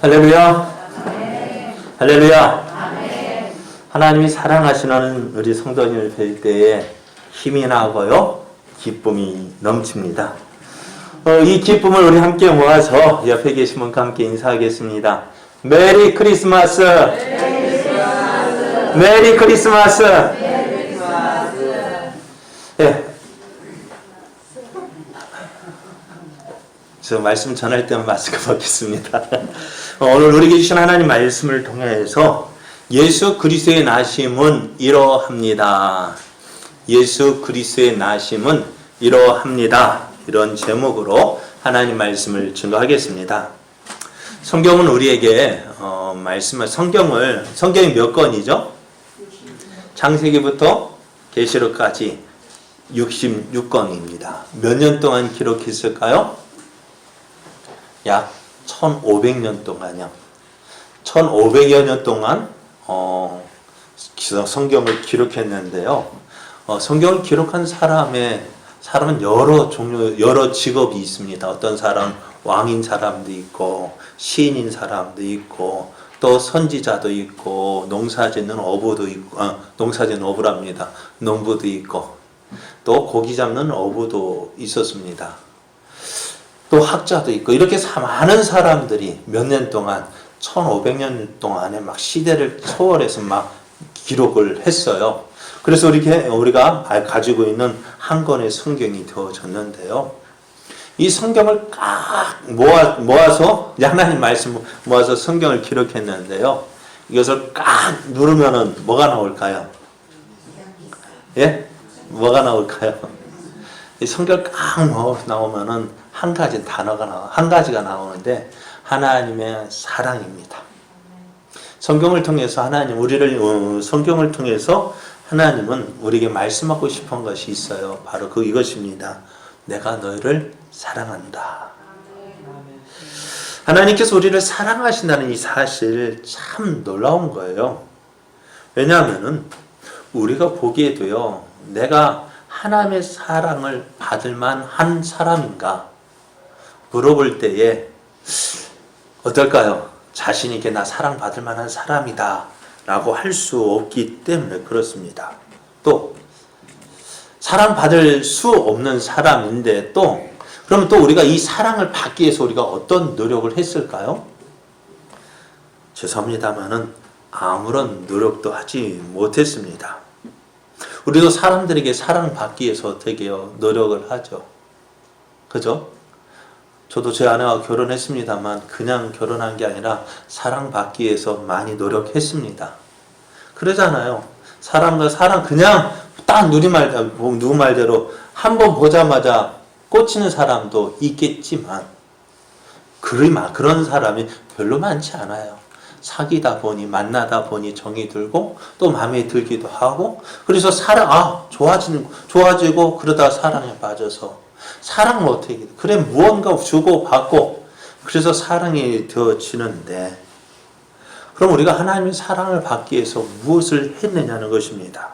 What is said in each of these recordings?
할렐루야. 할렐루야. 하나님이 사랑하시는 우리 성도님을 뵐 때에 힘이 나고요, 기쁨이 넘칩니다. 이 기쁨을 우리 함께 모아서 옆에 계신 분과 함께 인사하겠습니다. 메리 크리스마스. 메리 크리스마스. 네. 저 말씀 전할 때만 마스크 벗겠습니다. 오늘 우리에게 주신 하나님 말씀을 통해서 예수 그리스도의 나심은 이러합니다. 예수 그리스도의 나심은 이러합니다. 이런 제목으로 하나님 말씀을 증거하겠습니다. 성경은 우리에게 성경이 몇 권이죠? 창세기부터 계시록까지 66권입니다. 몇 년 동안 기록했을까요? 약 1500년 동안요. 1500여 년 동안 성경을 기록했는데요. 성경을 기록한 사람은 여러 종류, 여러 직업이 있습니다. 어떤 사람은 왕인 사람도 있고, 시인인 사람도 있고, 또 선지자도 있고, 농사짓는 어부도 있고, 농사짓는 어부랍니다. 농부도 있고, 또 고기 잡는 어부도 있었습니다. 또 학자도 있고, 이렇게 많은 사람들이 몇 년 동안 1500년 동안에 막 시대를 초월해서 막 기록을 했어요. 그래서 우리가 가지고 있는 한 권의 성경이 되어졌는데요. 이 성경을 꽉 모아서 하나님 말씀 모아서 성경을 기록했는데요. 이것을 꽉 누르면은 뭐가 나올까요? 예? 뭐가 나올까요? 이 성경을 꽉 나오면은 한 가지가 나오는데 하나님의 사랑입니다. 성경을 통해서 성경을 통해서 하나님은 우리에게 말씀하고 싶은 것이 있어요. 바로 이것입니다. 내가 너희를 사랑한다. 하나님께서 우리를 사랑하신다는 이 사실 참 놀라운 거예요. 왜냐하면은 우리가 보기에도요, 내가 하나님의 사랑을 받을 만한 사람인가 물어볼 때에 어떨까요? 자신 있게 나 사랑받을 만한 사람이다 라고 할 수 없기 때문에 그렇습니다. 또 사랑받을 수 없는 사람인데 그러면 또 우리가 이 사랑을 받기 위해서 우리가 어떤 노력을 했을까요? 죄송합니다마는 아무런 노력도 하지 못했습니다. 우리도 사람들에게 사랑받기 위해서 어떻게 노력을 하죠. 그죠? 저도 제 아내와 결혼했습니다만 그냥 결혼한 게 아니라 사랑받기 위해서 많이 노력했습니다. 그러잖아요. 사람과 사랑 그냥 딱 누구 말대로 한번 보자마자 꽂히는 사람도 있겠지만 그런 사람이 별로 많지 않아요. 사귀다 보니 만나다 보니 정이 들고 또 마음에 들기도 하고 그래서 좋아지고 그러다 사랑에 빠져서 사랑은 어떻게 돼? 그래 무언가 주고받고 그래서 사랑이 되어지는데 그럼 우리가 하나님의 사랑을 받기 위해서 무엇을 했느냐는 것입니다.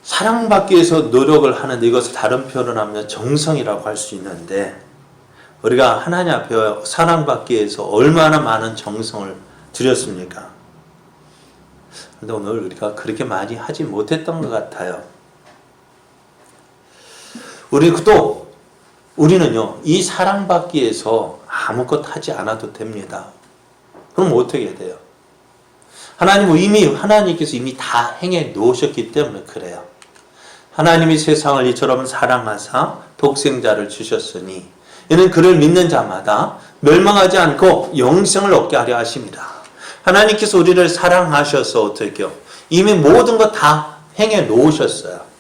사랑받기 위해서 노력을 하는데 이것을 다른 표현을 하면 정성이라고 할 수 있는데 우리가 하나님 앞에 사랑받기 위해서 얼마나 많은 정성을 들였습니까? 그런데 오늘 우리가 그렇게 많이 하지 못했던 것 같아요. 우리는요, 이 사랑받기 위해서 아무것도 하지 않아도 됩니다. 그럼 어떻게 돼요? 하나님께서 이미 다 행해 놓으셨기 때문에 그래요. 하나님이 세상을 이처럼 사랑하사 독생자를 주셨으니 이는 그를 믿는 자마다 멸망하지 않고 영생을 얻게 하려 하심이라. 하나님께서 우리를 사랑하셔서 어떻게 해요? 이미 모든 것 다 행해 놓으셨어요.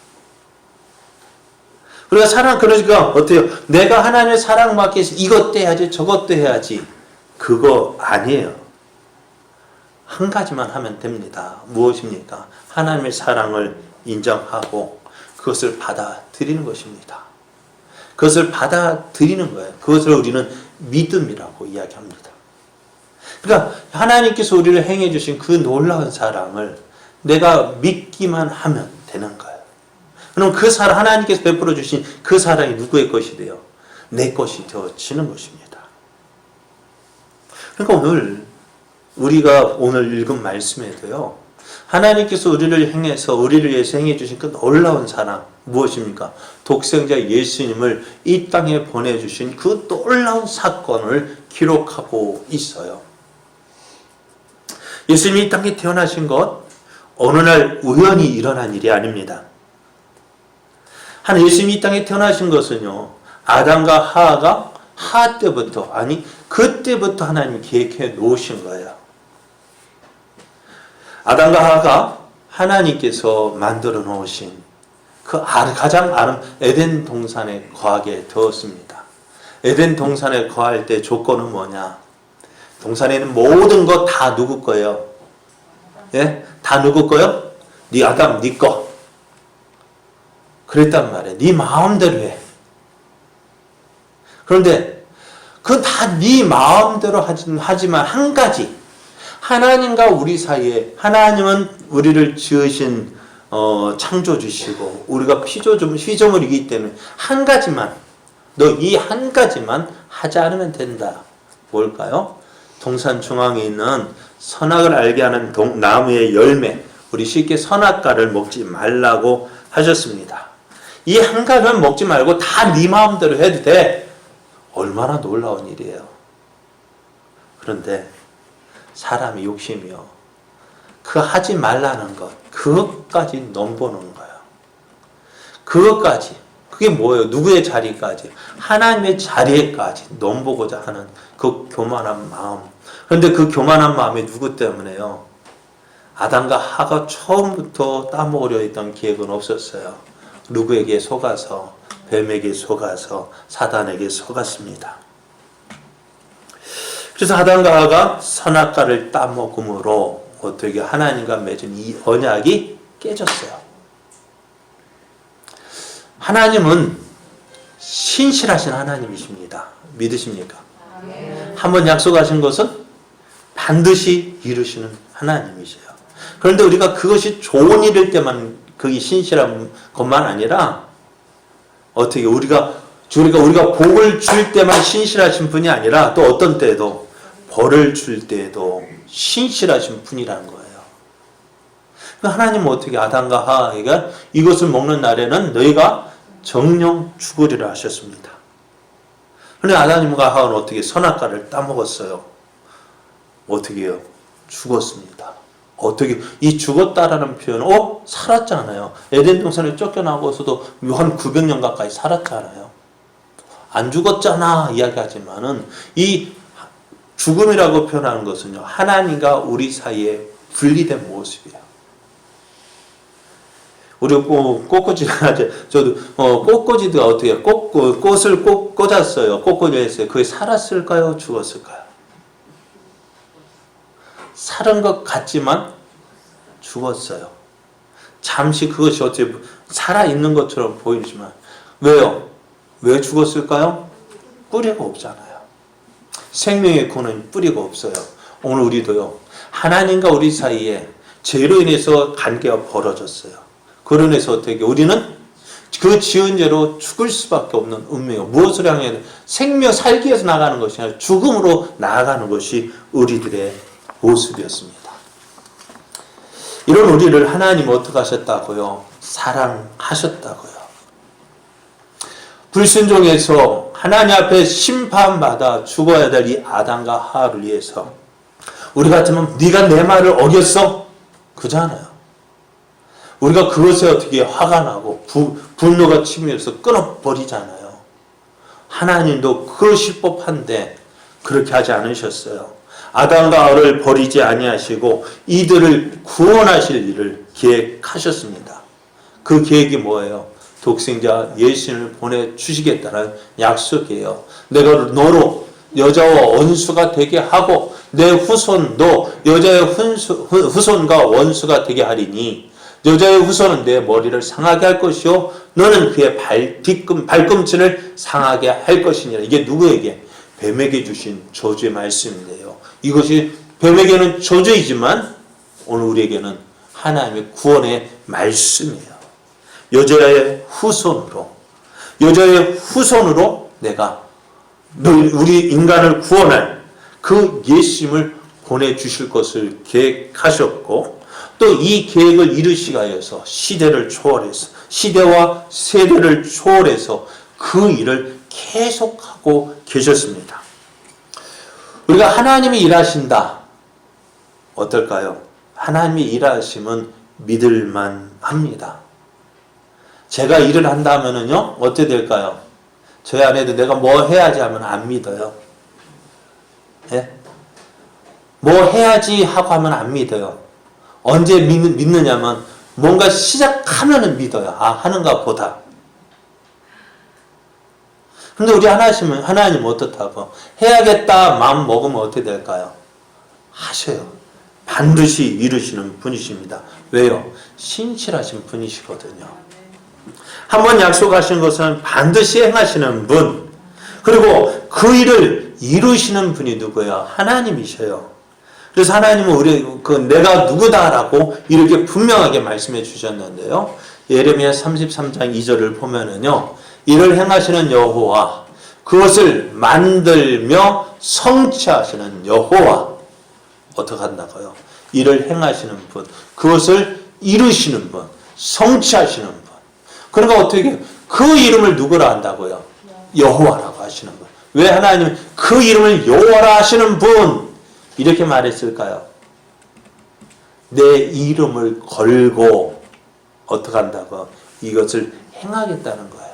그러니까 어때요? 내가 하나님의 사랑받기 위해서 이것도 해야지 저것도 해야지 그거 아니에요. 한 가지만 하면 됩니다. 무엇입니까? 하나님의 사랑을 인정하고 그것을 받아들이는 것입니다. 그것을 받아들이는 거예요. 그것을 우리는 믿음이라고 이야기합니다. 그러니까 하나님께서 우리를 행해 주신 그 놀라운 사랑을 내가 믿기만 하면 되는 거예요. 그럼 하나님께서 베풀어 주신 그 사랑이 누구의 것이 돼요? 내 것이 되어지는 것입니다. 그러니까 오늘 우리가 오늘 읽은 말씀에도요, 하나님께서 우리를 행해서 우리를 위해서 행해 주신 그 놀라운 사랑 무엇입니까? 독생자 예수님을 이 땅에 보내주신 그 놀라운 사건을 기록하고 있어요. 예수님이 이 땅에 태어나신 것 어느 날 우연히 일어난 일이 아닙니다. 예수님이 이 땅에 태어나신 것은요, 아담과 하와가 하 때부터, 아니 그때부터 하나님이 계획해 놓으신 거예요. 아담과 하와가 하나님께서 만들어 놓으신 그 가장 아름 에덴 동산에 거하게 되었습니다. 에덴 동산에 거할 때 조건은 뭐냐? 동산에 있는 모든 것 다 누구 거예요? 예? 다 누구 거요? 네 아담, 네 거. 그랬단 말이에요. 네 마음대로 해. 그런데 그건 다 네 마음대로 하지만 한 가지, 하나님과 우리 사이에, 하나님은 우리를 지으신 창조주시고 우리가 피조물이기 때문에 한 가지만, 너 이 한 가지만 하지 않으면 된다. 뭘까요? 동산 중앙에 있는 선악을 알게 하는 나무의 열매, 우리 쉽게 선악과를 먹지 말라고 하셨습니다. 이 한 가지만 먹지 말고 다 네 마음대로 해도 돼. 얼마나 놀라운 일이에요. 그런데 사람이 욕심이요, 그 하지 말라는 것, 그것까지 넘보는 거예요. 그것까지, 그게 뭐예요? 누구의 자리까지? 하나님의 자리에까지 넘보고자 하는 그 교만한 마음. 그런데 그 교만한 마음이 누구 때문에요? 아담과 하가 처음부터 따먹으려 했던 계획은 없었어요. 누구에게 속아서? 뱀에게 속아서 사단에게 속았습니다. 그래서 아담과 하가 선악과를 따먹음으로 어떻게 하나님과 맺은 이 언약이 깨졌어요. 하나님은 신실하신 하나님이십니다. 믿으십니까? 한번 약속하신 것은 반드시 이루시는 하나님이세요. 그런데 우리가 그것이 좋은 일일 때만 그게 신실한 것만 아니라, 어떻게 우리가 복을 줄 때만 신실하신 분이 아니라 또 어떤 때에도 벌을 줄 때에도 신실하신 분이라는 거예요. 하나님은 어떻게 아담과 하와에게 이것을 먹는 날에는 너희가 정령 죽으리라 하셨습니다. 그런데 아담과 하와는 어떻게 선악과를 따먹었어요? 어떻게 해요? 죽었습니다. 어떻게 이 죽었다라는 표현은 살았잖아요. 에덴 동산에 쫓겨나고서도 한 900년 가까이 살았잖아요. 안 죽었잖아 이야기하지만은 이 죽음이라고 표현하는 것은요, 하나님과 우리 사이에 분리된 모습이에요. 우리 꽃꽂이가 저도 꽃꽂이가 어떻게 꽃을 꽂았어요. 꽃꽂이를 했어요. 그게 살았을까요? 죽었을까요? 살은 것 같지만 죽었어요. 잠시 그것이 어떻게 살아있는 것처럼 보이지만, 왜요? 왜 죽었을까요? 뿌리가 없잖아요. 생명의 근원이 뿌리가 없어요. 오늘 우리도요, 하나님과 우리 사이에 죄로 인해서 관계가 벌어졌어요. 그로 인해서 어떻게 우리는 그 지은 죄로 죽을 수밖에 없는 운명이에요. 무엇을 향해? 생명 살기 위해서 나가는 것이 아니라 죽음으로 나아가는 것이 우리들의 모습이었습니다. 이런 우리를 하나님 어떻게 하셨다고요? 사랑하셨다고요. 불순종해서 하나님 앞에 심판받아 죽어야 될 이 아담과 하와를 위해서, 우리 같으면 네가 내 말을 어겼어? 그잖아요. 우리가 그것에 어떻게 화가 나고 분노가 치밀어서 끊어버리잖아요. 하나님도 그러실 법한데 그렇게 하지 않으셨어요. 아담과 하와를 버리지 아니하시고 이들을 구원하실 일을 계획하셨습니다. 그 계획이 뭐예요? 독생자 예수님을 보내주시겠다는 약속이에요. 내가 너로 여자와 원수가 되게 하고 내 후손도 여자의 후손과 원수가 되게 하리니 여자의 후손은 내 머리를 상하게 할 것이요 너는 그의 발꿈치를 상하게 할 것이니라. 이게 누구에게? 뱀에게 주신 저주의 말씀인데요. 이것이 뱀에게는 저주이지만 오늘 우리에게는 하나님의 구원의 말씀이에요. 여자의 후손으로 내가 우리 인간을 구원할 그 그 예수님을 보내주실 것을 계획하셨고 또 이 계획을 이루시기 위해서 시대를 초월해서 시대와 세대를 초월해서 그 일을 계속하고 계셨습니다. 우리가 하나님이 일하신다. 어떨까요? 하나님이 일하시면 믿을만 합니다. 제가 일을 한다면은요, 어떻게 될까요? 저희 아내도 내가 뭐 해야지 하면 안 믿어요. 예? 뭐 해야지 하고 하면 안 믿어요. 언제 믿느냐면 뭔가 시작하면은 믿어요. 아, 하는가 보다. 근데 우리 하나님 어떻다고? 해야겠다 마음 먹으면 어떻게 될까요? 하셔요. 반드시 이루시는 분이십니다. 왜요? 신실하신 분이시거든요. 한번 약속하신 것은 반드시 행하시는 분. 그리고 그 일을 이루시는 분이 누구예요? 하나님이셔요. 그래서 하나님은 내가 누구다라고 이렇게 분명하게 말씀해 주셨는데요. 예레미야 33장 2절을 보면은요. 이를 행하시는 여호와, 그것을 만들며 성취하시는 여호와. 어떻게 한다고요? 이를 행하시는 분, 그것을 이루시는 분, 성취하시는 분. 그러니까 어떻게 그 이름을 누구라 한다고요? 여호와라고 하시는 분. 왜 하나님은 그 이름을 여호와라 하시는 분 이렇게 말했을까요? 내 이름을 걸고 어떻게 한다고? 이것을 행하겠다는 거예요.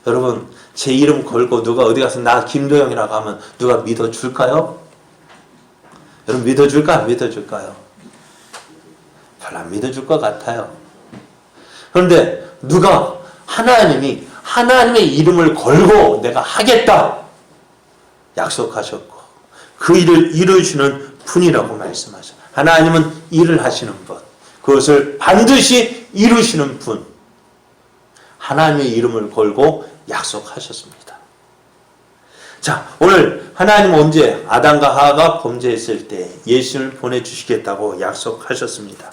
여러분, 제 이름 걸고 누가 어디 가서 나 김도영이라고 하면 누가 믿어줄까요? 여러분 믿어줄까? 안 믿어줄까요? 별로 안 믿어줄 것 같아요. 그런데 누가 하나님의 이름을 걸고 내가 하겠다 약속하셨고 그 일을 이루시는 분이라고 말씀하셔요. 하나님은 일을 하시는 분, 그것을 반드시 이루시는 분, 하나님의 이름을 걸고 약속하셨습니다. 자, 오늘 하나님 언제 아담과 하와가 범죄했을 때 예수를 보내주시겠다고 약속하셨습니다.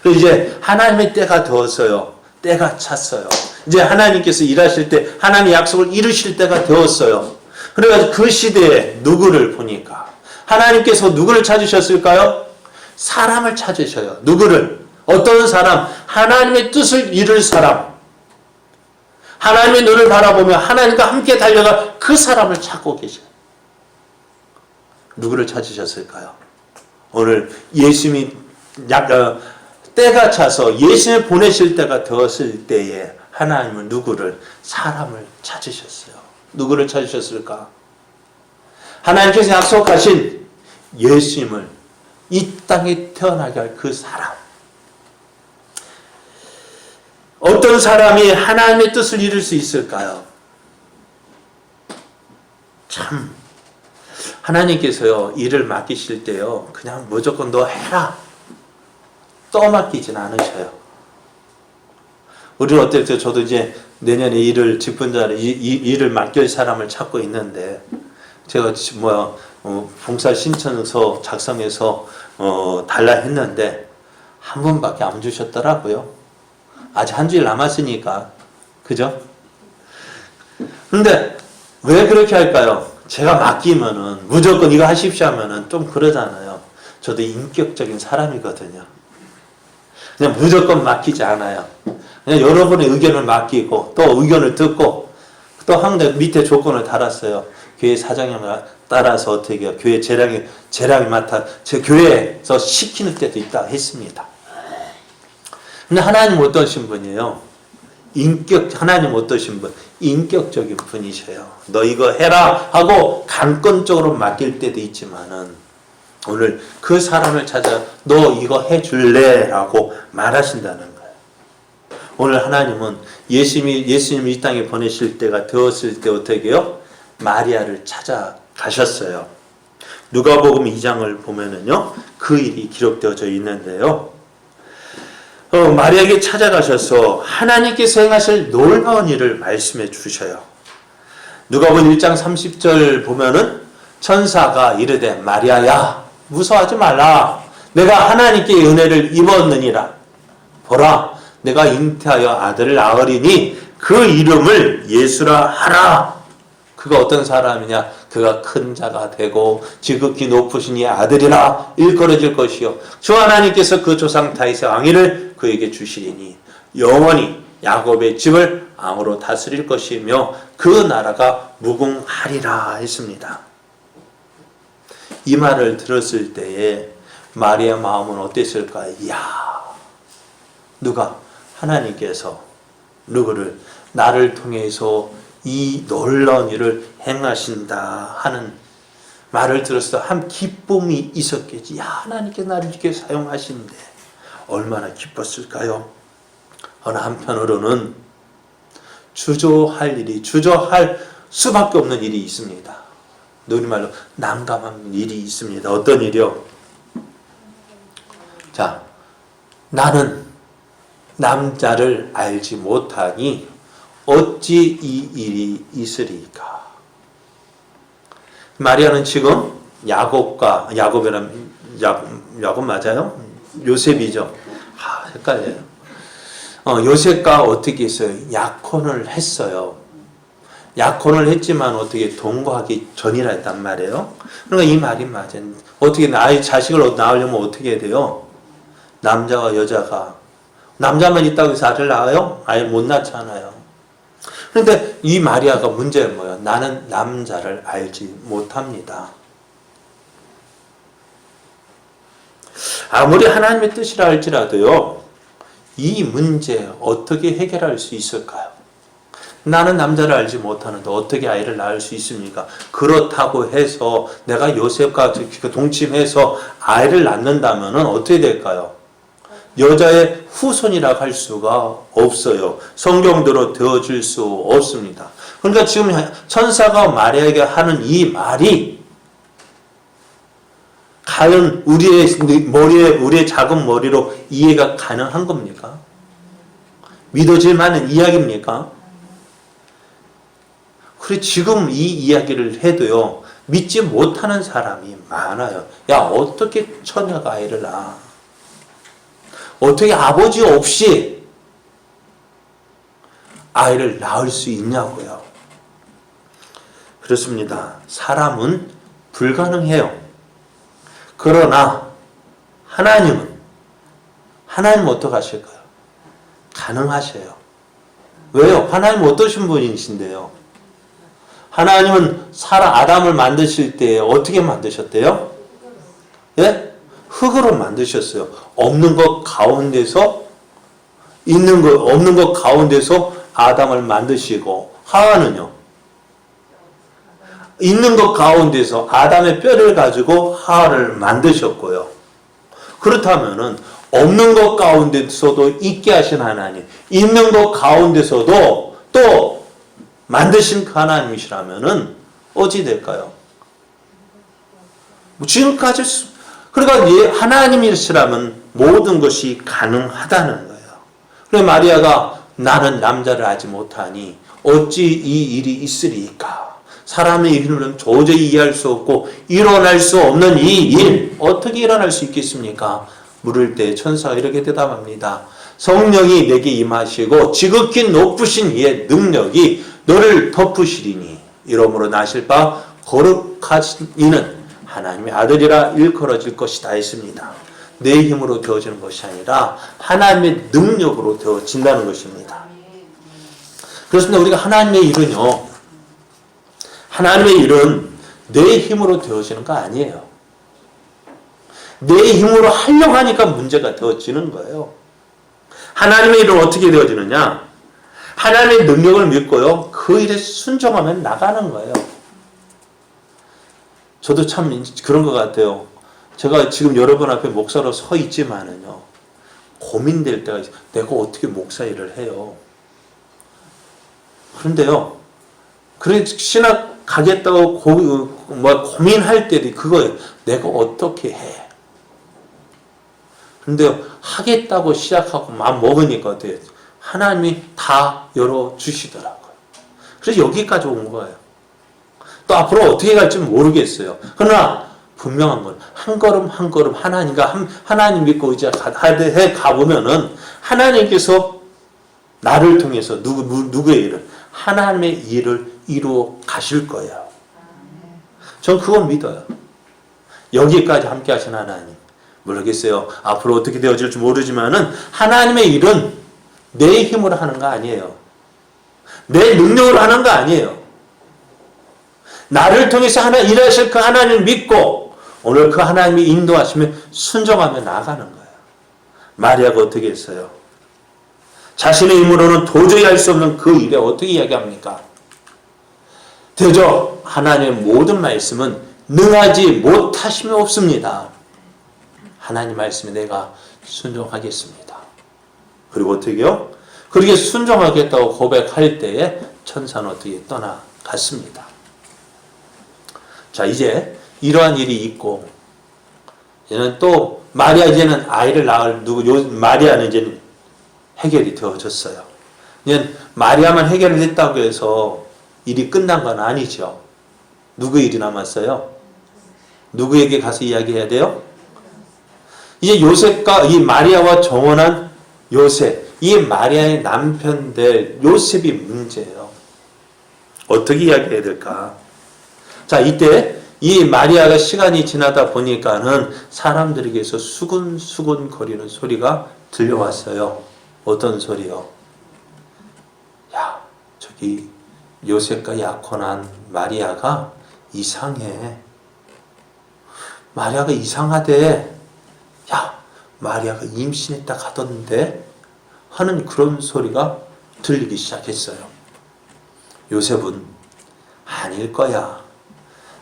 그래서 이제 하나님의 때가 되었어요. 때가 찼어요. 이제 하나님께서 일하실 때 하나님의 약속을 이루실 때가 되었어요. 그래서 그 시대에 누구를 보니까 하나님께서 누구를 찾으셨을까요? 사람을 찾으셔요. 누구를? 어떤 사람? 하나님의 뜻을 이룰 사람. 하나님의 눈을 바라보며 하나님과 함께 달려가 그 사람을 찾고 계셔요. 누구를 찾으셨을까요? 오늘 예수님이 때가 차서 예수님을 보내실 때가 되었을 때에 하나님은 누구를? 사람을 찾으셨어요. 누구를 찾으셨을까? 하나님께서 약속하신 예수님을 이 땅에 태어나게 할 그 사람. 어떤 사람이 하나님의 뜻을 이룰 수 있을까요? 참 하나님께서요 일을 맡기실 때요 그냥 무조건 너 해라 떠맡기진 않으셔요. 우리는 어땠어요? 저도 이제 내년에 일을 맡길 사람을 찾고 있는데 제가 봉사 신청서 작성해서 달라 했는데 한 분밖에 안 주셨더라고요. 아직 한 주일 남았으니까. 그죠? 근데 왜 그렇게 할까요? 제가 맡기면은 무조건 이거 하십시오 하면은 좀 그러잖아요. 저도 인격적인 사람이거든요. 그냥 무조건 맡기지 않아요. 그냥 여러분의 의견을 맡기고 또 의견을 듣고 또 항상 밑에 조건을 달았어요. 교회 사장님 따라서 어떻게 해요? 교회 재량이 맡아 제 교회에서 시키는 때도 있다 했습니다. 근데 하나님 어떠신 분이에요? 하나님 어떠신 분? 인격적인 분이셔요. 너 이거 해라 하고 강권적으로 맡길 때도 있지만은 오늘 그 사람을 찾아 너 이거 해줄래? 라고 말하신다는 거예요. 오늘 하나님은 예수님을 이 땅에 보내실 때가 되었을 때 어떻게 해요? 마리아를 찾아가셨어요. 누가복음 2장을 보면은요, 그 일이 기록되어져 있는데요. 마리아에게 찾아가셔서 하나님께서 행하실 놀라운 일을 말씀해 주셔요. 누가복음 1장 30절 보면은 천사가 이르되 마리아야 무서워하지 말라. 내가 하나님께 은혜를 입었느니라. 보라 내가 잉태하여 아들을 낳으리니 그 이름을 예수라 하라. 그가 어떤 사람이냐? 그가 큰 자가 되고 지극히 높으신 이의 아들이라 일컬어질 것이요 주 하나님께서 그 조상 다윗의 왕위를 그에게 주시리니 영원히 야곱의 집을 왕으로 다스릴 것이며 그 나라가 무궁하리라 했습니다. 이 말을 들었을 때에 마리아의 마음은 어땠을까? 이야, 누가? 하나님께서 누구를? 나를 통해서 이 놀라운 일을 행하신다 하는 말을 들었을 때 한 기쁨이 있었겠지. 야, 하나님께서 나를 이렇게 사용하시는데 얼마나 기뻤을까요? 어느 한편으로는 주저할 수밖에 없는 일이 있습니다. 우리말로 난감한 일이 있습니다. 어떤 일이요? 자, 나는 남자를 알지 못하니 어찌 이 일이 있으리까? 마리아는 지금 야곱 맞아요? 요셉이죠. 헷갈려요. 요셉과 어떻게 했어요? 약혼을 했어요. 약혼을 했지만 어떻게 동거하기 전이라 했단 말이에요. 그러니까 이 말이 맞아요. 어떻게 자식을 낳으려면 어떻게 해야 돼요? 남자와 여자가 남자만 있다고 해서 아들 낳아요? 아예 못 낳잖아요. 그런데 이 마리아가 문제는 뭐예요? 나는 남자를 알지 못합니다. 아무리 하나님의 뜻이라 할지라도요, 이 문제 어떻게 해결할 수 있을까요? 나는 남자를 알지 못하는데 어떻게 아이를 낳을 수 있습니까? 그렇다고 해서 내가 요셉과 동침해서 아이를 낳는다면 어떻게 될까요? 여자의 후손이라고 할 수가 없어요. 성경대로 되어질 수 없습니다. 그러니까 지금 천사가 마리아에게 하는 이 말이 과연 우리의 작은 머리로 이해가 가능한 겁니까? 믿어질 만한 이야기입니까? 그래, 지금 이 이야기를 해도요, 믿지 못하는 사람이 많아요. 야, 어떻게 처녀가 아이를 낳아? 어떻게 아버지 없이 아이를 낳을 수 있냐고요. 그렇습니다. 사람은 불가능해요. 그러나 하나님은 어떻게 하실까요? 가능하셔요. 왜요? 하나님은 어떠신 분이신데요? 하나님은 아담을 만드실 때 어떻게 만드셨대요? 예? 흙으로 만드셨어요. 없는 것 가운데서 없는 것 가운데서 아담을 만드시고, 하와는요, 있는 것 가운데서 아담의 뼈를 가지고 하와를 만드셨고요. 그렇다면은 없는 것 가운데서도 있게 하신 하나님, 있는 것 가운데서도 또 만드신 그 하나님이시라면은 어찌 될까요? 지금까지 그러니까 하나님이시라면 모든 것이 가능하다는 거예요. 그래서 마리아가 나는 남자를 알지 못하니 어찌 이 일이 있으리까? 사람의 이름은 도저히 이해할 수 없고 일어날 수 없는 이 일 어떻게 일어날 수 있겠습니까? 물을 때 천사가 이렇게 대답합니다. 성령이 내게 임하시고 지극히 높으신 이의 능력이 너를 덮으시리니 이러므로 나실 바 거룩하신 이는 하나님의 아들이라 일컬어질 것이다 했습니다. 내 힘으로 되어지는 것이 아니라 하나님의 능력으로 되어진다는 것입니다. 그렇습니다. 우리가 하나님의 일은 내 힘으로 되어지는 거 아니에요. 내 힘으로 하려고 하니까 문제가 되어지는 거예요. 하나님의 일은 어떻게 되어지느냐? 하나님의 능력을 믿고요, 그 일에 순종하면 나가는 거예요. 저도 참 그런 것 같아요. 제가 지금 여러분 앞에 목사로 서 있지만은요, 고민될 때가 있어요. 내가 어떻게 목사 일을 해요? 그런데요, 그래, 신학 가겠다고 고민할 때도 그거예요. 내가 어떻게 해? 그런데 하겠다고 시작하고 마음 먹으니까 어때요? 하나님이 다 열어주시더라고요. 그래서 여기까지 온 거예요. 또 앞으로 어떻게 갈지 모르겠어요. 그러나 분명한 건 한 걸음 한 걸음 하나님 믿고 의지해 가보면은 하나님께서 나를 통해서 누구의 일을? 하나님의 일을 이루어 가실 거예요. 전 그건 믿어요. 여기까지 함께 하신 하나님. 모르겠어요. 앞으로 어떻게 되어질지 모르지만은 하나님의 일은 내 힘으로 하는 거 아니에요. 내 능력으로 하는 거 아니에요. 나를 통해서 일하실 그 하나님을 믿고 오늘 그 하나님이 인도하시면 순종하며 나아가는 거예요. 마리아가 어떻게 했어요? 자신의 힘으로는 도저히 할 수 없는 그 일에 어떻게 이야기합니까? 대저 하나님의 모든 말씀은 능하지 못하심이 없습니다. 하나님 말씀에 내가 순종하겠습니다. 그리고 어떻게요? 그렇게 순종하겠다고 고백할 때에 천사는 어떻게 떠나갔습니다. 자, 이제 이러한 일이 있고 이제는 또 마리아 이제는 아이를 낳을 마리아는 이제는 해결이 되어졌어요. 이제 마리아만 해결이 됐다고 해서 일이 끝난 건 아니죠. 누구 일이 남았어요? 누구에게 가서 이야기해야 돼요? 이제 요셉과 이 마리아와 정혼한 요셉, 이 마리아의 남편 될 요셉이 문제예요. 어떻게 이야기해야 될까? 자, 이때 이 마리아가 시간이 지나다 보니까는 사람들에게서 수근수근 거리는 소리가 들려왔어요. 어떤 소리요? 야, 저기 요셉과 약혼한 마리아가 이상해. 마리아가 이상하대. 야, 마리아가 임신했다 하던데? 하는 그런 소리가 들리기 시작했어요. 요셉은 아닐 거야.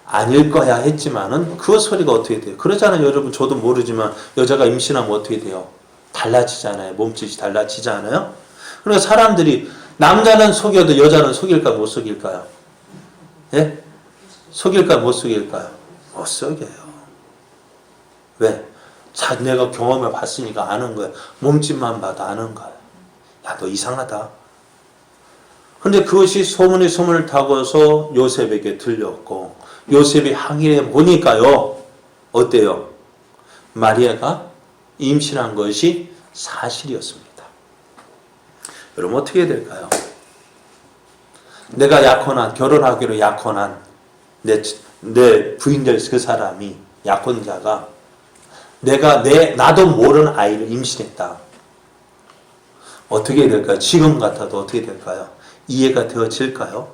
아닐 거야 했지만은 그 소리가 어떻게 돼요? 그러잖아요. 여러분, 저도 모르지만 여자가 임신하면 어떻게 돼요? 달라지잖아요. 몸짓이 달라지잖아요. 그러니까 사람들이 남자는 속여도 여자는 속일까 못 속일까요? 예? 속일까 못 속일까요? 못 속여요. 왜? 내가 경험해 봤으니까 아는 거야. 몸짓만 봐도 아는 거야. 야, 너 이상하다. 근데 그것이 소문이 소문을 타고서 요셉에게 들렸고 요셉이 항의해 보니까요. 어때요? 마리아가 임신한 것이 사실이었습니다. 여러분 어떻게 될까요? 내가 결혼하기로 약혼한 내 부인 될 그 사람이 약혼자가 나도 모르는 아이를 임신했다. 어떻게 될까요? 지금 같아도 어떻게 될까요? 이해가 되어질까요?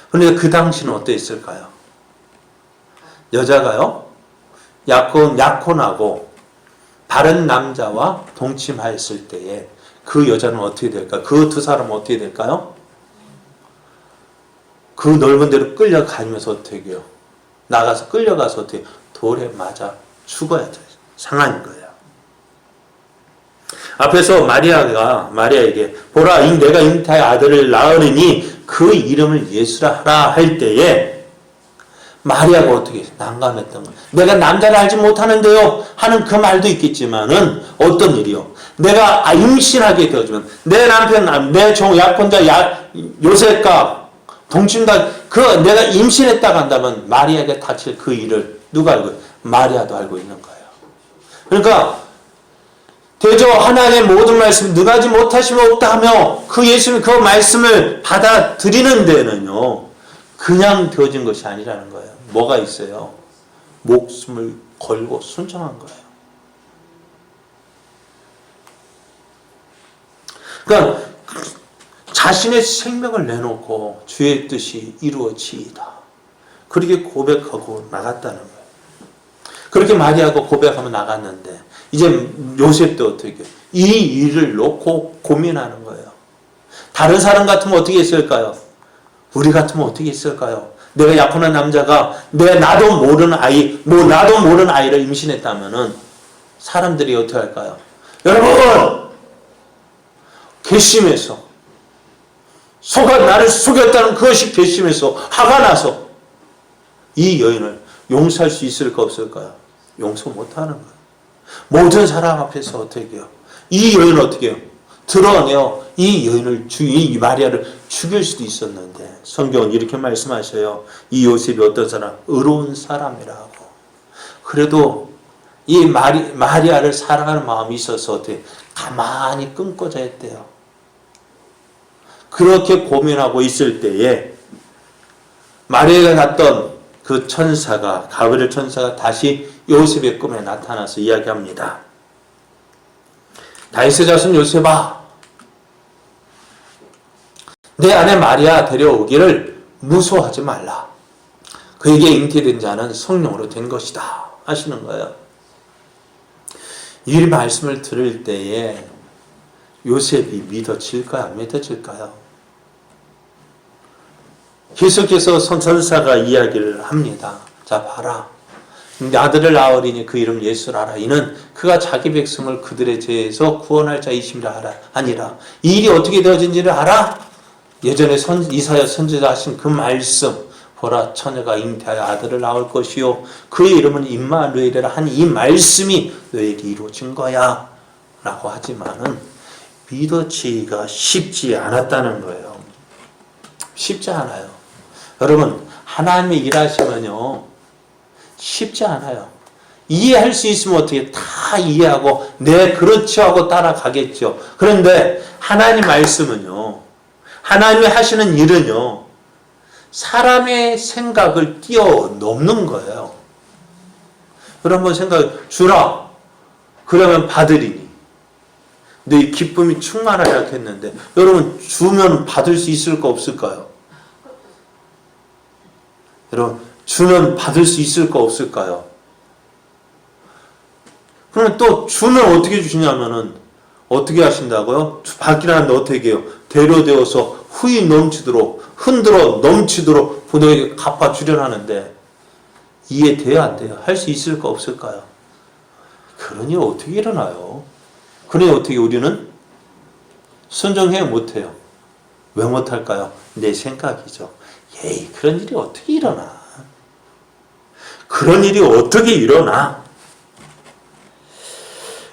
그런데 그 당시는 어떠했을까요? 여자가요, 약혼하고 다른 남자와 동침하였을 때에 그 여자는 어떻게 될까요? 그 두 사람은 어떻게 될까요? 그 넓은 데로 끌려가면서 어떻게 해요? 나가서 끌려가서 어떻게 돌에 맞아 죽어야 돼. 상한 거예요. 앞에서 마리아에게 보라, 내가 잉타의 아들을 낳으리니 그 이름을 예수라 하라 할 때에 마리아가 어떻게 난감했던 거예요. 내가 남자를 알지 못하는데요 하는 그 말도 있겠지만은 어떤 일이요? 내가 임신하게 되어지면 내 남편, 내 약혼자 요셉과 동침다 내가 임신했다고 한다면 마리아에게 닥칠 그 일을 누가 알고 있어요? 마리아도 알고 있는 거예요. 그러니까 대저 하나님의 모든 말씀 능하지 못하심이 없다 하며 그 예수님 그 말씀을 받아들이는 데는요 그냥 되어진 것이 아니라는 거예요. 뭐가 있어요? 목숨을 걸고 순종한 거예요. 그러니까 자신의 생명을 내놓고 주의 뜻이 이루어지이다. 그렇게 고백하고 나갔다는 거예요. 그렇게 마리아가 고백하며 나갔는데 이제 요셉도 어떻게 이 일을 놓고 고민하는 거예요. 다른 사람 같으면 어떻게 했을까요? 우리 같으면 어떻게 했을까요? 내가 약혼한 남자가 나도 모르는 아이를 임신했다면은 사람들이 어떻게 할까요? 여러분, 괘씸해서 나를 속였다는 그것이 괘씸해서 화가 나서 이 여인을 용서할 수 있을까 없을까요? 용서 못하는 거예요. 모든 사람 앞에서 어떻게 해요? 이 여인을 어떻게 해요? 드러내어 이 여인을 이 마리아를 죽일 수도 있었는데 성경은 이렇게 말씀하셔요. 이 요셉이 어떤 사람? 의로운 사람이라고. 그래도 이 마리아를 사랑하는 마음이 있어서 어떻게 가만히 끊고자 했대요. 그렇게 고민하고 있을 때에 마리아가 갔던 그 천사가, 가브리엘 천사가 다시 요셉의 꿈에 나타나서 이야기합니다. 다윗의 자손 요셉아, 내 아내 마리아 데려오기를 무서워하지 말라. 그에게 잉태된 자는 성령으로 된 것이다 하시는 거예요. 이 말씀을 들을 때에 요셉이 믿어질까요? 안 믿어질까요? 계속해서 천사가 이야기를 합니다. 자, 봐라. 아들을 낳으리니 그 이름 예수라라. 이는 그가 자기 백성을 그들의 죄에서 구원할 자이심이라 하니라. 이 일이 어떻게 되어진지를 알아? 예전에 이사야 선지자 하신 그 말씀. 보라, 처녀가 잉태하여 아들을 낳을 것이요 그의 이름은 임마누엘이라 한 이 말씀이 너에게 이루어진 거야 라고 하지만은 믿어지기가 쉽지 않았다는 거예요. 쉽지 않아요. 여러분, 하나님의 일하시면요 쉽지 않아요. 이해할 수 있으면 어떻게 다 이해하고 네 그렇죠 하고 따라가겠죠. 그런데 하나님 말씀은요, 하나님이 하시는 일은요 사람의 생각을 뛰어넘는 거예요. 여러분 생각, 주라 그러면 받으리니 네 기쁨이 충만하라 했는데 여러분 주면 받을 수 있을까 없을까요? 여러분 주면 받을 수 있을까 없을까요? 그러면 또 주면 어떻게 주시냐면은 어떻게 하신다고요? 받기라는데 어떻게 해요? 대로되어서 후이 넘치도록 흔들어 넘치도록 너에게 갚아주려 하는데 이해돼야 안 돼요? 할 수 있을까 없을까요? 그러니 어떻게 일어나요? 그러니 어떻게 우리는 순종해야 못해요? 왜 못할까요? 내 생각이죠. 에이, 그런 일이 어떻게 일어나? 그런 일이 어떻게 일어나?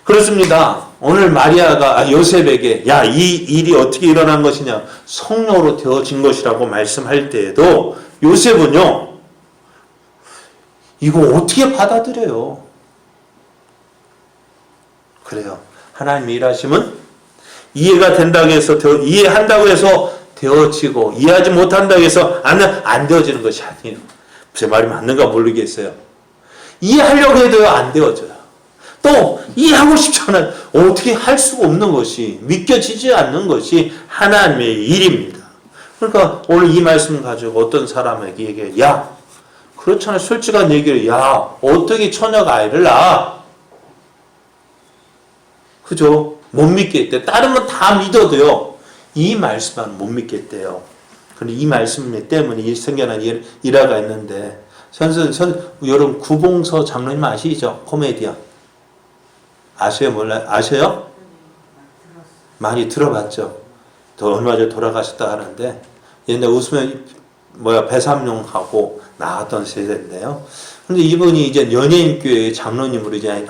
그렇습니다. 오늘 마리아가 요셉에게 야, 이 일이 어떻게 일어난 것이냐? 성령으로 되어진 것이라고 말씀할 때에도 요셉은요 이거 어떻게 받아들여요? 그래요. 하나님의 일하심은 이해가 된다고 해서 이해한다고 해서 되어지고 이해하지 못한다고 해서 안 되어지는 것이 아니에요. 제 말이 맞는가 모르겠어요. 이해하려고 해도 안 되어져요. 또 이해하고 싶잖아요. 어떻게 할 수가 없는 것이, 믿겨지지 않는 것이 하나님의 일입니다. 그러니까 오늘 이 말씀 가지고 어떤 사람에게 얘기해, 야 그렇잖아, 솔직한 얘기를, 야 어떻게 처녀가 아이를 낳아? 그죠? 못 믿겠대. 다른 건 다 믿어도요 이 말씀만 못 믿겠대요. 그런데 이 말씀 때문에 생겨난 일화가 있는데, 여러분 구봉서 장로님 아시죠? 코미디언 아세요? 몰라요? 아세요? 많이 들어봤죠? 얼마 전에 돌아가셨다 하는데 옛날 웃으면 배삼룡하고 나왔던 세대인데요. 근데 이분이 이제 연예인교회 장로님으로 이제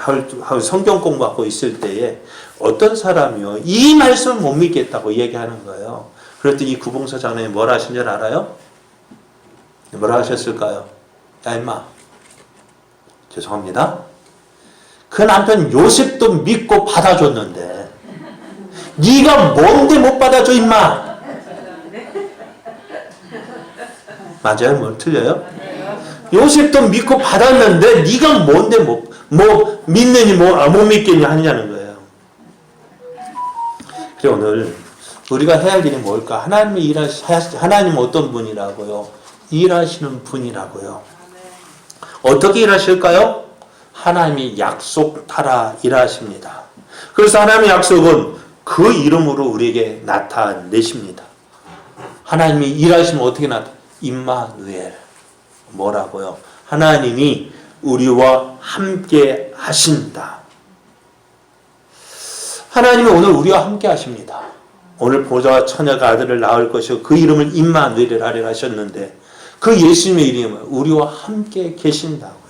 성경 공부하고 있을 때에 어떤 사람이요 이 말씀을 못 믿겠다고 얘기하는 거예요. 그랬더니 이 구봉서 장로님이 뭐라 하신 줄 알아요? 뭐라 하셨을까요? 야 임마, 죄송합니다. 그 남편 요셉도 믿고 받아줬는데 네가 뭔데 못 받아줘 임마. 맞아요? 뭐 틀려요? 요셉도 믿고 받았는데 네가 뭔데 뭐 믿느니 못 믿겠니 하느냐는 거예요. 그래 오늘 우리가 해야 할 일이 뭘까? 하나님 어떤 분이라고요? 일하시는 분이라고요. 어떻게 일하실까요? 하나님이 약속 따라 일하십니다. 그래서 하나님의 약속은 그 이름으로 우리에게 나타내십니다. 하나님이 일하시면 어떻게 임마누엘. 뭐라고요? 하나님이 우리와 함께 하신다. 하나님이 오늘 우리와 함께 하십니다. 오늘 보좌와 처녀가 아들을 낳을 것이고 그 이름을 임마누엘이라 하려 하셨는데 그 예수님의 이름은 우리와 함께 계신다고요.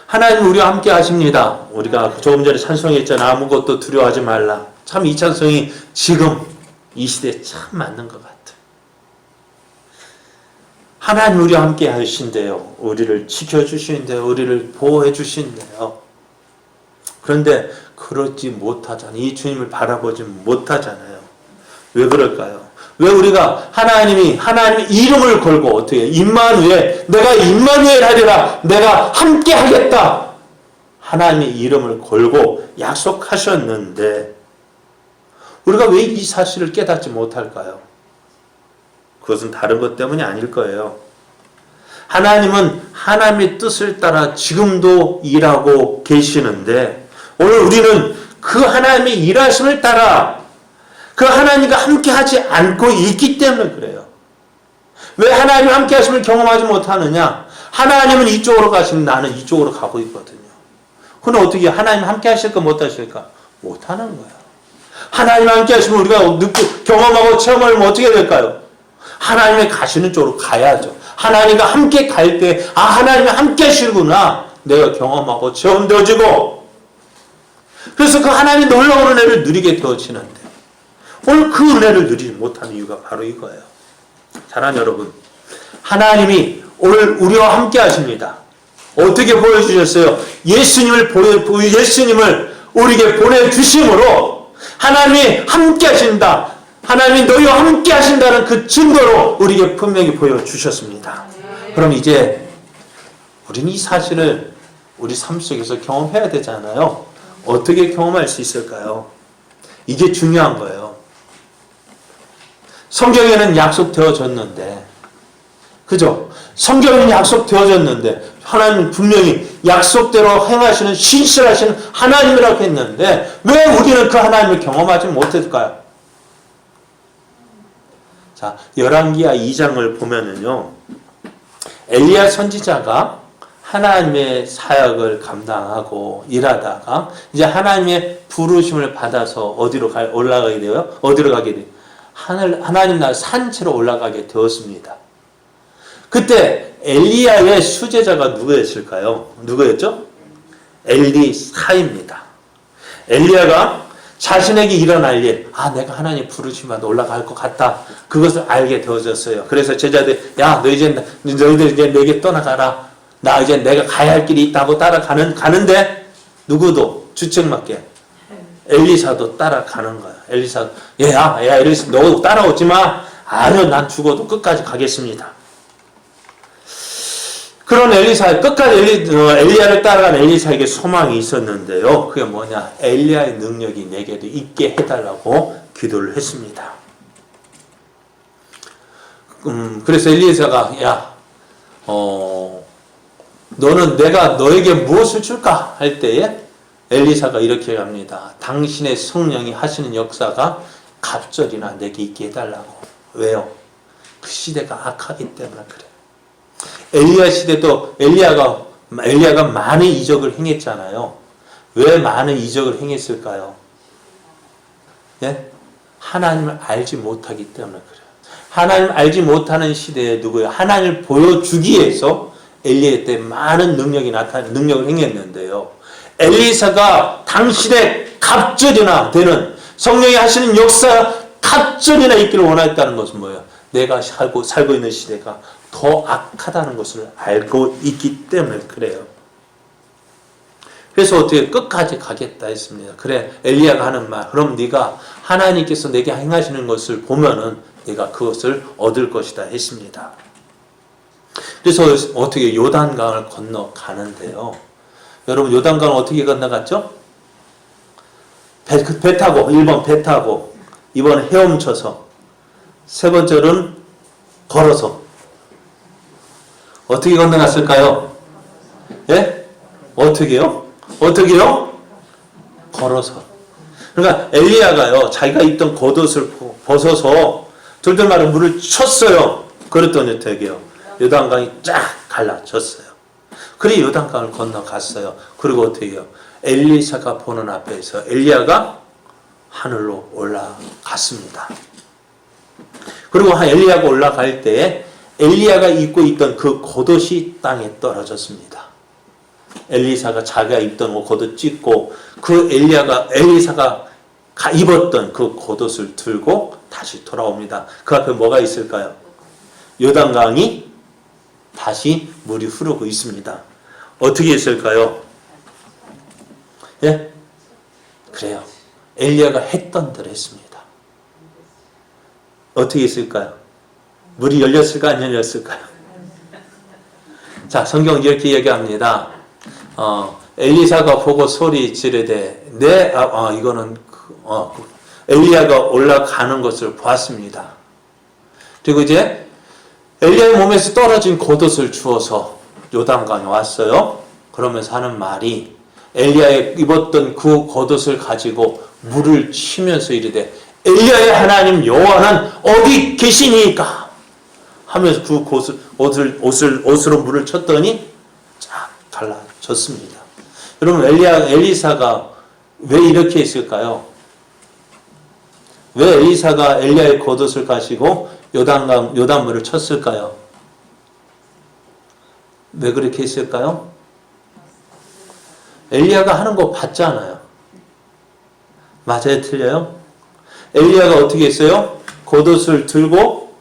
하나님 우리와 함께 하십니다. 우리가 조금 전에 찬송했잖아. 아무것도 두려워하지 말라. 참 이 찬송이 지금 이 시대에 참 맞는 것 같아요. 하나님 우리와 함께 하신대요. 우리를 지켜주시는데요. 우리를 보호해 주시는데요. 그런데 그러지 못하잖아요. 이 주님을 바라보지 못하잖아요. 왜 그럴까요? 왜 우리가 하나님의 이름을 걸고 어떻게 임마누엘, 내가 임마누엘 하리라, 내가 함께 하겠다, 하나님의 이름을 걸고 약속하셨는데 우리가 왜 이 사실을 깨닫지 못할까요? 그것은 다른 것 때문이 아닐 거예요. 하나님은 하나님의 뜻을 따라 지금도 일하고 계시는데 오늘 우리는 그 하나님의 일하심을 따라 그 하나님과 함께 하지 않고 있기 때문에 그래요. 왜 하나님 함께 하심을 경험하지 못하느냐? 하나님은 이쪽으로 가시면 나는 이쪽으로 가고 있거든요. 그럼 어떻게 하나님 함께 하실까 못 하실까? 못 하는 거예요. 하나님 함께 하시면 우리가 경험하고 체험하면 어떻게 될까요? 하나님의 가시는 쪽으로 가야죠. 하나님과 함께 갈 때 하나님이 함께 하시구나 내가 경험하고 체험되어지고 그래서 그 하나님이 놀라운 은혜를 누리게 되어지는데 오늘 그 은혜를 누리지 못하는 이유가 바로 이거예요. 사랑하는 여러분, 하나님이 오늘 우리와 함께 하십니다. 어떻게 보여주셨어요? 예수님을 우리에게 보내주심으로 하나님이 함께 하신다, 하나님이 너희와 함께 하신다는 그 증거로 우리에게 분명히 보여주셨습니다. 그럼 이제 우리는 이 사실을 우리 삶 속에서 경험해야 되잖아요. 어떻게 경험할 수 있을까요? 이게 중요한 거예요. 성경에는 약속되어졌는데, 그죠? 성경에는 약속되어졌는데 하나님은 분명히 약속대로 행하시는 신실하신 하나님이라고 했는데 왜 우리는 그 하나님을 경험하지 못했을까요? 자, 열왕기하 2장을 보면은요, 엘리야 선지자가 하나님의 사역을 감당하고 일하다가 이제 하나님의 부르심을 받아서 어디로 올라가게 돼요? 어디로 가게 돼요? 하나님 나라 산채로 올라가게 되었습니다. 그때 엘리야의 수제자가 누구였을까요? 누구였죠? 엘리사입니다. 엘리야가 자신에게 일어날 일, 내가 하나님 부르시면 올라갈 것 같다. 그것을 알게 되어졌어요. 그래서 제자들, 너희들 이제 내게 떠나가라. 내가 가야 할 길이 있다고 가는데 누구도 주책맞게 엘리사도 따라가는 거야. 엘리사, 엘리사 너 따라오지 마. 아니요, 난 죽어도 끝까지 가겠습니다. 그런 끝까지 엘리야를 따라간 엘리사에게 소망이 있었는데요. 그게 뭐냐? 엘리야의 능력이 내게도 있게 해달라고 기도를 했습니다. 그래서 엘리사가 너는 내가 너에게 무엇을 줄까? 할 때에 엘리사가 이렇게 합니다. 당신의 성령이 하시는 역사가 갑절이나 내게 있게 해달라고. 왜요? 그 시대가 악하기 때문에 그래요. 엘리야 시대도 엘리야가 많은 이적을 행했잖아요. 왜 많은 이적을 행했을까요? 예? 하나님을 알지 못하기 때문에 그래요. 하나님을 알지 못하는 시대에 누구예요? 하나님을 보여주기 위해서 엘리야 때 많은 능력을 행했는데요. 엘리사가 당신의 갑절이나 되는 성령이 하시는 역사 갑절이나 있기를 원했다는 것은 뭐예요? 내가 살고 있는 시대가 더 악하다는 것을 알고 있기 때문에 그래요. 그래서 어떻게 끝까지 가겠다 했습니다. 그래, 엘리야가 하는 말, 그럼 네가 하나님께서 내게 행하시는 것을 보면은 네가 그것을 얻을 것이다 했습니다. 그래서 어떻게 요단강을 건너가는데요. 여러분, 요단강을 어떻게 건너갔죠? 배 타고, 1번 배 타고, 2번 헤엄쳐서, 세 번째는 걸어서. 어떻게 건너갔을까요? 예? 어떻게요? 걸어서. 그러니까 엘리야가요, 자기가 입던 겉옷을 벗어서 돌들마다 물을 쳤어요. 그랬더니 되게요, 요단강이 쫙 갈라졌어요. 그래 요단강을 건너갔어요. 그리고 어떻게 해요? 엘리사가 보는 앞에서 엘리야가 하늘로 올라갔습니다. 그리고 엘리야가 올라갈 때에 엘리야가 입고 있던 그 겉옷이 땅에 떨어졌습니다. 엘리사가 자기가 입던 겉옷 찢고 그 엘리사가 입었던 그 겉옷을 들고 다시 돌아옵니다. 그 앞에 뭐가 있을까요? 요단강이 다시 물이 흐르고 있습니다. 어떻게 했을까요? 예? 그래요. 엘리야가 했던 대로 했습니다. 어떻게 있을까요? 물이 열렸을까 안 열렸을까요? 자, 성경 이렇게 얘기합니다. 엘리사가 보고 소리 지르되 이거는 엘리야가 올라가는 것을 보았습니다. 그리고 이제 엘리야의 몸에서 떨어진 겉옷을 주워서 요단강에 왔어요. 그러면서 하는 말이 엘리야의 입었던 그 겉옷을 가지고 물을 치면서 이르되 엘리야의 하나님 여호와는 어디 계시니까 하면서 그 옷으로 물을 쳤더니 쫙 갈라졌습니다. 여러분 엘리사가 왜 이렇게 했을까요? 왜 엘리사가 엘리야의 겉옷을 가지고 요단물을 쳤을까요? 왜 그렇게 했을까요? 엘리야가 하는 거 봤잖아요. 맞아요? 틀려요? 엘리야가 어떻게 했어요? 겉옷을 들고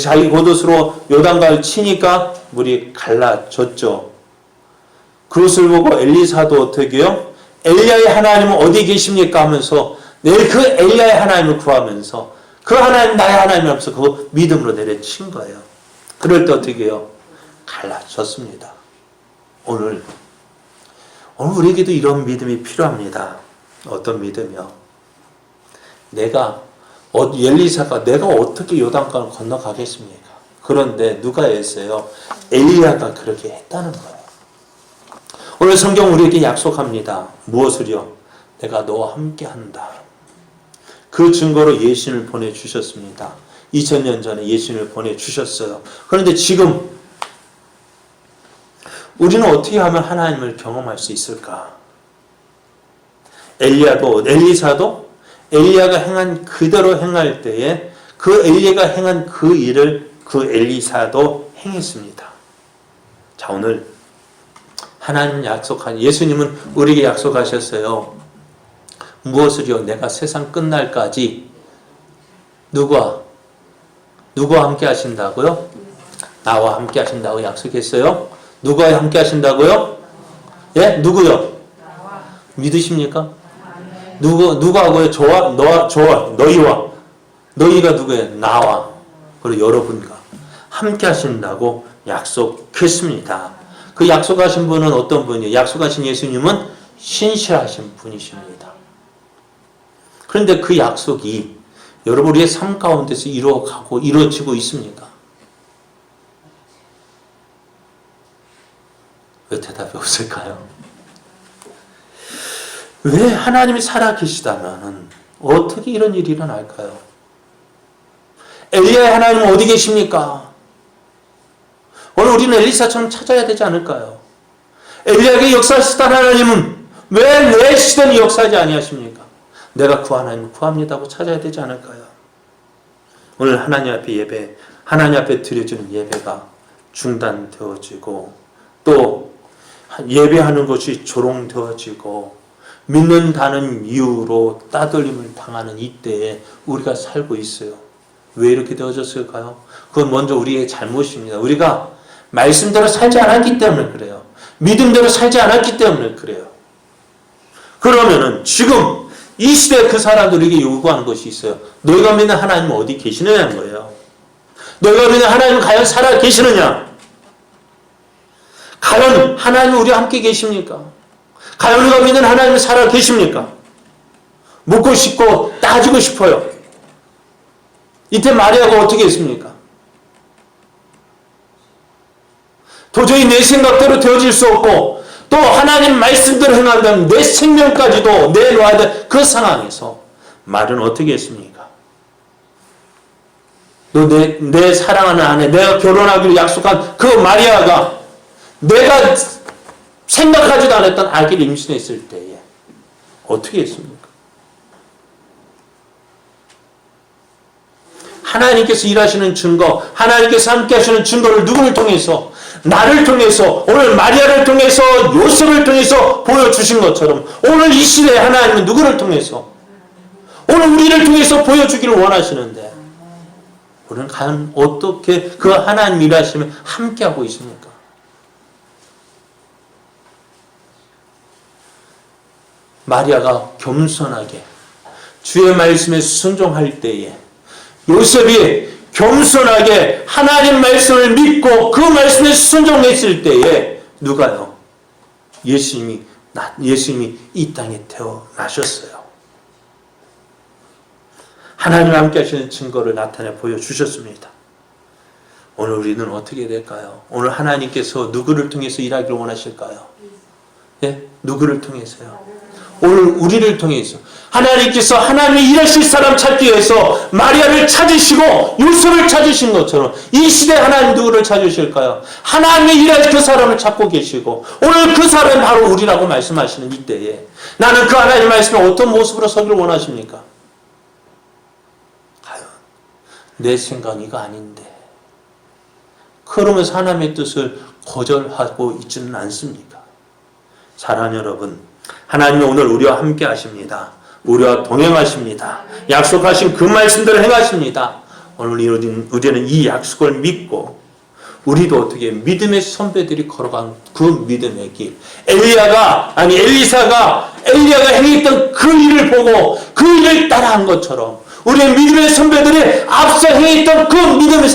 자기 겉옷으로 요단강을 치니까 물이 갈라졌죠. 그것을 보고 엘리사도 어떻게 해요? 엘리야의 하나님은 어디 계십니까? 하면서 내일 그 엘리야의 하나님을 구하면서 그 하나님 나의 하나님 하면서 그 믿음으로 내려친 거예요. 그럴 때 어떻게 해요? 갈라졌습니다. 오늘 우리에게도 이런 믿음이 필요합니다. 어떤 믿음이요? 엘리사가 내가 어떻게 요단강을 건너가겠습니까? 그런데 누가 했어요? 엘리야가 그렇게 했다는 거예요. 오늘 성경 우리에게 약속합니다. 무엇을요? 내가 너와 함께 한다. 그 증거로 예수님을 보내주셨습니다. 2000년 전에 예수님을 보내주셨어요. 그런데 지금 우리는 어떻게 하면 하나님을 경험할 수 있을까? 엘리사도 엘리야가 행한 그대로 행할 때에 그 엘리야가 행한 그 일을 그 엘리사도 행했습니다. 자, 오늘 하나님 예수님은 우리에게 약속하셨어요. 무엇을요? 내가 세상 끝날까지 누구와 함께 하신다고요? 나와 함께 하신다고 약속했어요. 누구와 함께 하신다고요? 예? 누구요? 믿으십니까? 누구하고요? 너희와. 너희가 누구예요? 나와. 그리고 여러분과 함께 하신다고 약속했습니다. 그 약속하신 분은 어떤 분이에요? 약속하신 예수님은 신실하신 분이십니다. 그런데 그 약속이 여러분 우리의 삶 가운데서 이루어지고 있습니까? 왜 대답이 없을까요? 왜 하나님이 살아계시다면 어떻게 이런 일이 일어날까요? 엘리야의 하나님은 어디 계십니까? 오늘 우리는 엘리사처럼 찾아야 되지 않을까요? 엘리야에게 역사하시던 하나님은 왜 내 시대는 역사하지 아니하십니까? 내가 그 하나님을 구합니다 하고 찾아야 되지 않을까요? 오늘 하나님 앞에 드려지는 예배가 중단되어지고 또 예배하는 것이 조롱되어지고 믿는다는 이유로 따돌림을 당하는 이때에 우리가 살고 있어요. 왜 이렇게 되어졌을까요? 그건 먼저 우리의 잘못입니다. 우리가 말씀대로 살지 않았기 때문에 그래요. 믿음대로 살지 않았기 때문에 그래요. 그러면은 지금 이 시대에 그 사람들에게 요구하는 것이 있어요. 너희가 믿는 하나님은 어디 계시느냐는 거예요. 너희가 믿는 하나님은 과연 살아 계시느냐? 과연 하나님은 우리와 함께 계십니까? 과연 우리가 믿는 하나님은 살아 계십니까? 묻고 싶고 따지고 싶어요. 이때 마리아가 어떻게 했습니까? 도저히 내 생각대로 되어질 수 없고 또 하나님 말씀대로 행한다면 내 생명까지도 내놔야 될 그 상황에서 말은 어떻게 했습니까? 너 내 사랑하는 아내, 내가 결혼하기로 약속한 그 마리아가 내가 생각하지도 않았던 아기를 임신했을 때에 어떻게 했습니까? 하나님께서 일하시는 증거, 하나님께서 함께 하시는 증거를 누구를 통해서? 나를 통해서, 오늘 마리아를 통해서, 요셉을 통해서 보여주신 것처럼 오늘 이 시대에 하나님은 누구를 통해서? 오늘 우리를 통해서 보여주기를 원하시는데 우리는 과연 어떻게 그 하나님 일하시며 함께하고 있습니까? 마리아가 겸손하게 주의 말씀에 순종할 때에 요셉이 겸손하게 하나님 말씀을 믿고 그 말씀에 순종했을 때에 누가요? 예수님이 이 땅에 태어나셨어요. 하나님 함께 하시는 증거를 나타내 보여주셨습니다. 오늘 우리는 어떻게 될까요? 오늘 하나님께서 누구를 통해서 일하기를 원하실까요? 예? 누구를 통해서요? 오늘 우리를 통해서 하나님께서 하나님이 일하실 사람 찾기 위해서 마리아를 찾으시고 요셉을 찾으신 것처럼 이 시대에 하나님 누구를 찾으실까요? 하나님이 일할 그 사람을 찾고 계시고 오늘 그 사람이 바로 우리라고 말씀하시는 이때에 나는 그 하나님 말씀에 어떤 모습으로 서기를 원하십니까? 과연 내 생각이 이거 아닌데 그러면서 하나님의 뜻을 거절하고 있지는 않습니까? 사랑하는 여러분, 하나님은 오늘 우리와 함께 하십니다. 우리와 동행하십니다. 약속하신 그 말씀대로 행하십니다. 오늘 우리는 이 약속을 믿고 우리도 어떻게 믿음의 선배들이 걸어간 그 믿음의 길, 엘리야가 행했던 그 일을 보고 그 일을 따라한 것처럼 우리의 믿음의 선배들이 앞서 행했던 그 믿음의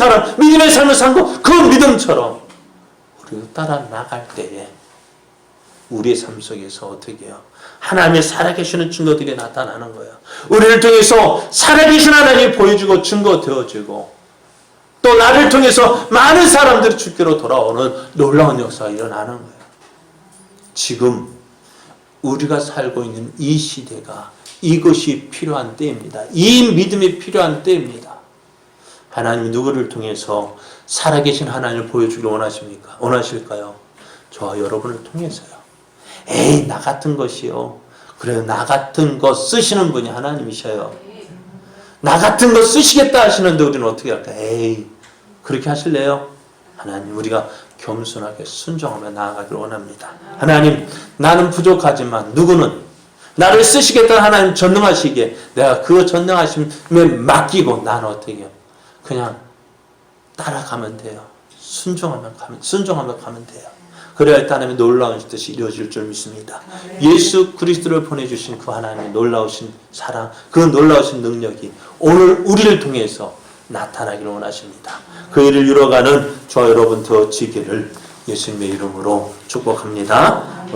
삶을 산 그 믿음처럼 우리도 따라 나갈 때에 우리의 삶 속에서 어떻게 해요? 하나님의 살아계시는 증거들이 나타나는 거예요. 우리를 통해서 살아계신 하나님이 보여주고 증거되어지고 또 나를 통해서 많은 사람들이 주께로 돌아오는 놀라운 역사가 일어나는 거예요. 지금 우리가 살고 있는 이 시대가 이것이 필요한 때입니다. 이 믿음이 필요한 때입니다. 하나님이 누구를 통해서 살아계신 하나님을 보여주길 원하실까요? 저와 여러분을 통해서요. 에이, 나 같은 것이요. 그래요. 나 같은 것 쓰시는 분이 하나님이셔요. 나 같은 것 쓰시겠다 하시는데 우리는 어떻게 할까? 에이, 그렇게 하실래요? 하나님, 우리가 겸손하게 순종하며 나아가길 원합니다. 하나님, 나는 부족하지만 누구는 나를 쓰시겠다는 하나님 전능하시기에 내가 그 전능하심에 맡기고 나는 어떻게 해요? 그냥 따라가면 돼요. 순종하면 가면 돼요. 그래야 하나님의 놀라운 뜻이 이루어질 줄 믿습니다. 예수 그리스도를 보내주신 그 하나님의 놀라우신 사랑, 그 놀라우신 능력이 오늘 우리를 통해서 나타나기를 원하십니다. 그 일을 이루어가는 저와 여러분 되어지기를 예수님의 이름으로 축복합니다.